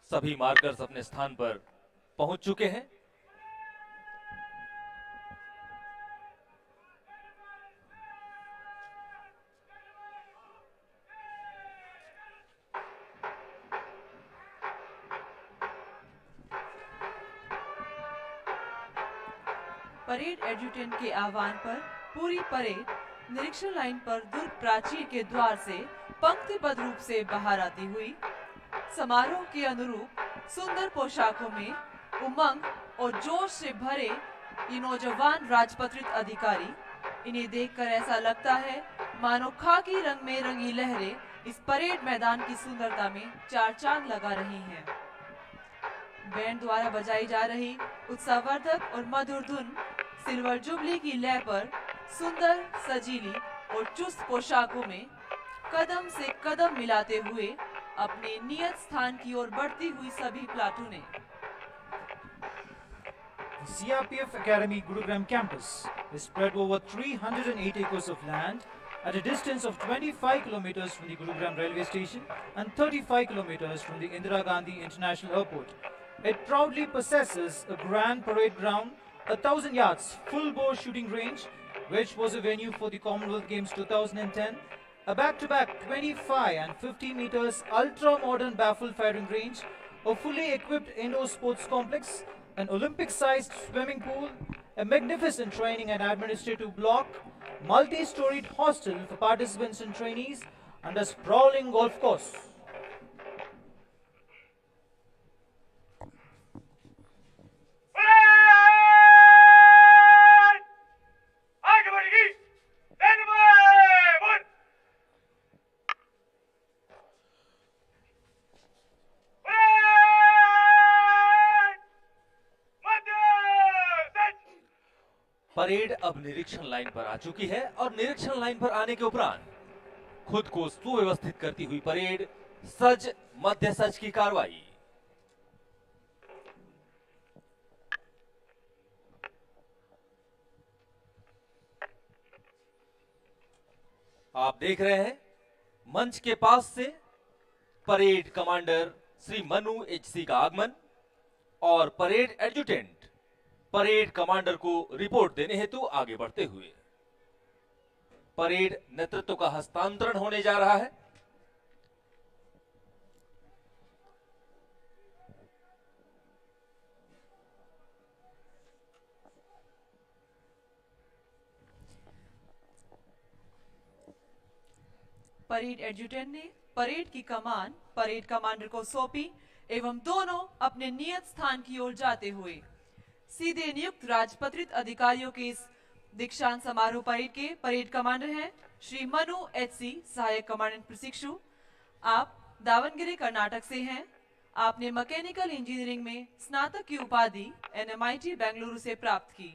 सभी मार्कर्स अपने स्थान पर पहुंच चुके हैं। परेड एडजुटेंट के आह्वान पर पूरी परेड निरीक्षण लाइन पर दुर्ग प्राचीर के द्वार से पंक्तिबद्ध रूप से बाहर आती हुई समारोह के अनुरूप सुंदर पोशाकों में उमंग और जोश से भरे ये नौजवान राजपत्रित अधिकारी, इन्हें देखकर ऐसा लगता है मानो खाकी रंग में रंगी लहरें इस परेड मैदान की सुंदरता में चार चांद लगा रही हैं। बैंड द्वारा बजाई जा रही उत्साहवर्धक और मधुर धुन सिल्वर जुबली की लय पर सुंदर, सजीली और चुस्त पोशाकों में कदम से कदम मिलाते हुए अपने नियत स्थान की ओर बढ़ती हुई सभी प्लाटूनें। The CRPF Academy Gurugram campus is spread over 308 acres of land at a distance of 25 kilometers from the Gurugram railway station and 35 kilometers from the Indira Gandhi International Airport. It proudly possesses a grand parade ground, a 1,000 yards full-bore shooting range, which was a venue for the Commonwealth Games 2010, a back-to-back 25 and 50 meters ultra-modern baffle firing range, a fully equipped indoor sports complex, an Olympic-sized swimming pool, a magnificent training and administrative block, multi-storied hostel for participants and trainees, and a sprawling golf course. Parade अब निरीक्षण line पर आ चुकी है और निरीक्षण line पर आने के उपरांत खुद को सुव्यवस्थित करती हुई परेड सज मध्य सज की कार्रवाई। आप देख रहे हैं मंच के पास से parade commander Shri Manu HC का आगमन और परेड एडजुटेंट परेड कमांडर को रिपोर्ट देने हेतु आगे बढ़ते हुए परेड नेतृत्व का हस्तांतरण होने जा रहा है। परेड एडजुटेंट ने परेड की कमान परेड कमांडर को सौंपी एवं दोनों अपने नियत स्थान की ओर जाते हुए सीधे नियुक्त राजपत्रित अधिकारियों के इस दीक्षांत समारोह परेड के परेड कमांडर हैं श्री मनु एचसी, सहायक कमांडेंट प्रशिक्षु। आप दावनगिरी कर्नाटक से हैं। आपने मैकेनिकल इंजीनियरिंग में स्नातक की उपाधि NMIT बेंगलुरु से प्राप्त की।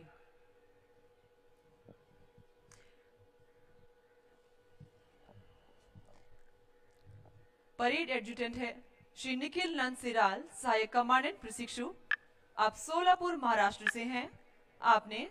परेड एडजुटेंट है श्री निखिल नंद सिराल, सहायक कमांडेंट प्रशिक्षु। आप सोलापुर महाराष्ट्र से हैं। आपने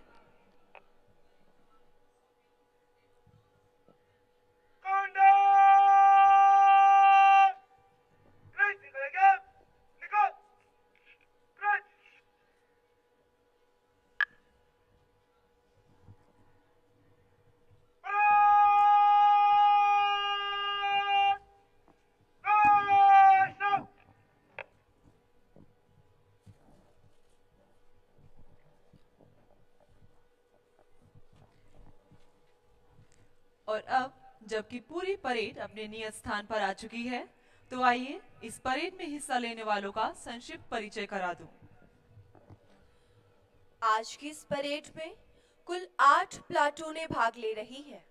और अब जबकि पूरी परेड अपने नियत स्थान पर आ चुकी है, तो आइए इस परेड में हिस्सा लेने वालों का संक्षिप्त परिचय करा दूं। आज की इस परेड में कुल 8 प्लाटूनें भाग ले रही हैं,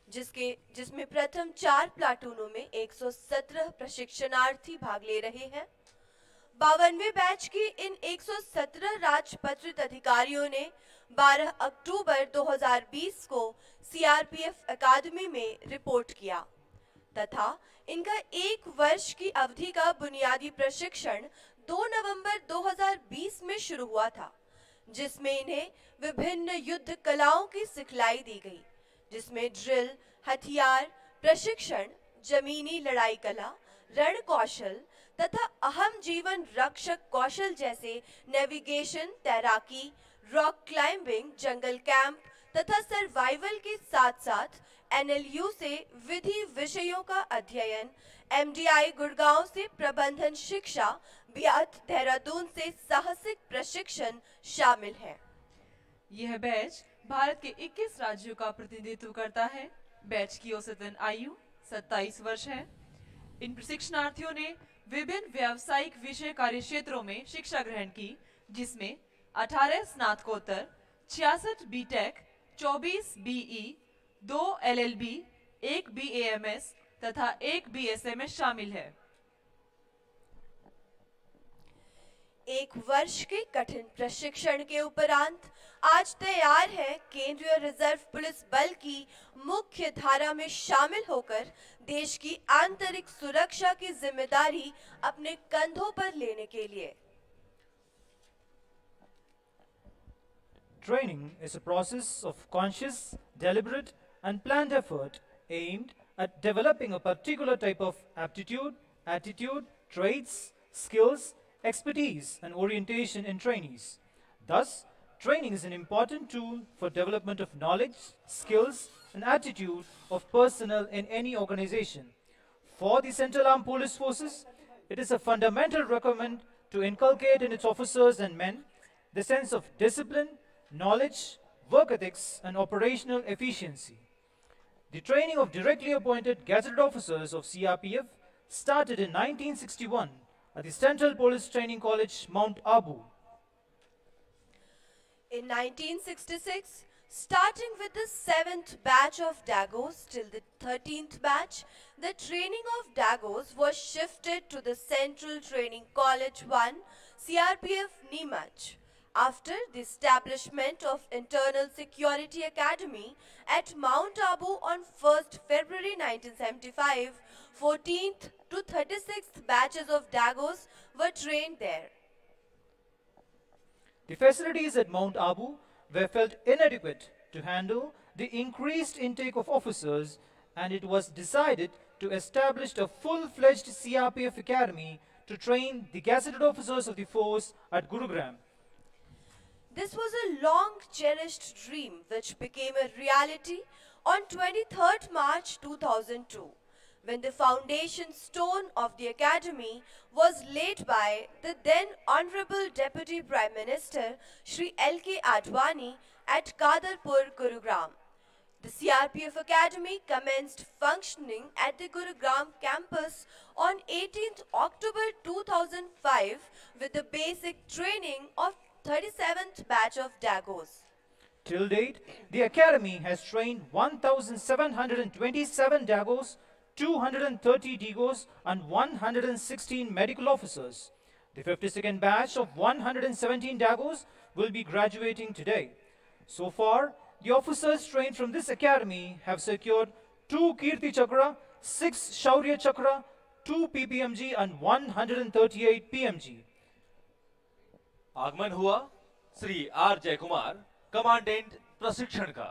जिसमें प्रथम 4 प्लाटूनों में 117 प्रशिक्षणार्थी भाग ले रहे हैं। 52वें बैच की इन 117 राजपत्रित अधिकारियों ने 12 अक्टूबर 2020 को CRPF अकादमी में रिपोर्ट किया तथा इनका 1 वर्ष की अवधि का बुनियादी प्रशिक्षण 2 नवंबर 2020 में शुरू हुआ था, जिसमें इन्हें विभिन्न युद्ध कलाओं की सिखलाई दी गई, जिसमें ड्रिल, हथियार प्रशिक्षण, जमीनी लड़ाई कला, रण कौशल तथा अहम जीवन रक्षक कौशल जैसे नेविगेशन, तैराकी, रॉक क्लाइंबिंग, जंगल कैंप तथा सर्वाइवल के साथ साथ NLU से विधि विषयों का अध्ययन, MDI गुड़गांव से प्रबंधन शिक्षा, बियात देहरादून से साहसिक प्रशिक्षण शामिल है। यह बैच भारत के 21 राज्यों का प्रतिनिधित्व करता है। बैच की औसतन आयु 27 वर्ष है। इन प्रशिक्षणार्थियों ने विभिन्न व्यावसायिक विषय कार्य क्षेत्रों में शिक्षा ग्रहण की, जिसमें 18 स्नातकोत्तर, 66 बीटेक, 24 BE, 2 LLB, 1 BAMS तथा 1 BSMS शामिल है। एक वर्ष के कठिन प्रशिक्षण के उपरांत आज तैयार है केंद्रीय रिजर्व पुलिस बल की मुख्य धारा में शामिल होकर देश की आंतरिक सुरक्षा की जिम्मेदारी अपने कंधों पर लेने के लिए। Training is a process of conscious, deliberate, and planned effort aimed at developing a particular type of aptitude, attitude, traits, skills, expertise, and orientation in trainees. Thus, training is an important tool for development of knowledge, skills, and attitude of personnel in any organization. For the Central Armed Police Forces, it is a fundamental requirement to inculcate in its officers and men the sense of discipline, knowledge, work ethics, and operational efficiency. The training of directly appointed gazetted officers of CRPF started in 1961 at the Central Police Training College, Mount Abu. In 1966, starting with the 7th batch of Dagos till the 13th batch, the training of Dagos was shifted to the Central Training College 1, CRPF Neemaj. After the establishment of Internal Security Academy at Mount Abu on 1st February 1975, 14th to 36th batches of Dagos were trained there. The facilities at Mount Abu were felt inadequate to handle the increased intake of officers, and it was decided to establish a full-fledged CRPF academy to train the gazetted officers of the force at Gurugram. This was a long-cherished dream which became a reality on 23rd March 2002, when the foundation stone of the academy was laid by the then Honorable Deputy Prime Minister Shri L.K. Advani at Kadarpur, Gurugram. The CRPF Academy commenced functioning at the Gurugram campus on 18th October 2005 with the basic training of 37th batch of Dagos. Till date, the Academy has trained 1,727 Dagos, 230 Digos, and 116 medical officers. The 52nd batch of 117 Dagos will be graduating today. So far, the officers trained from this academy have secured 2 Kirti Chakra, 6 Shaurya Chakra, 2 PPMG, and 138 PMG. आगमन हुआ Shri are Jaikumar, commandant प्रशिक्षण का।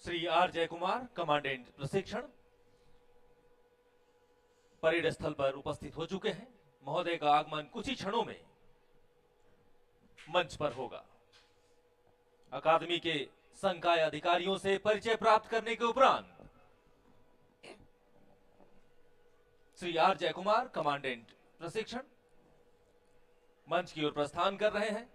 Shri are Jaikumar, commandant प्रशिक्षण, parade स्थल पर उपस्थित हो चुके हैं। महोदय का आगमन कुछ ही क्षणों में मंच पर होगा। अकादमी के संकाय अधिकारियों से परिचय प्राप्त करने के उपरांत श्री आर जयकुमार, कमांडेंट प्रशिक्षण, मंच की ओर प्रस्थान कर रहे हैं।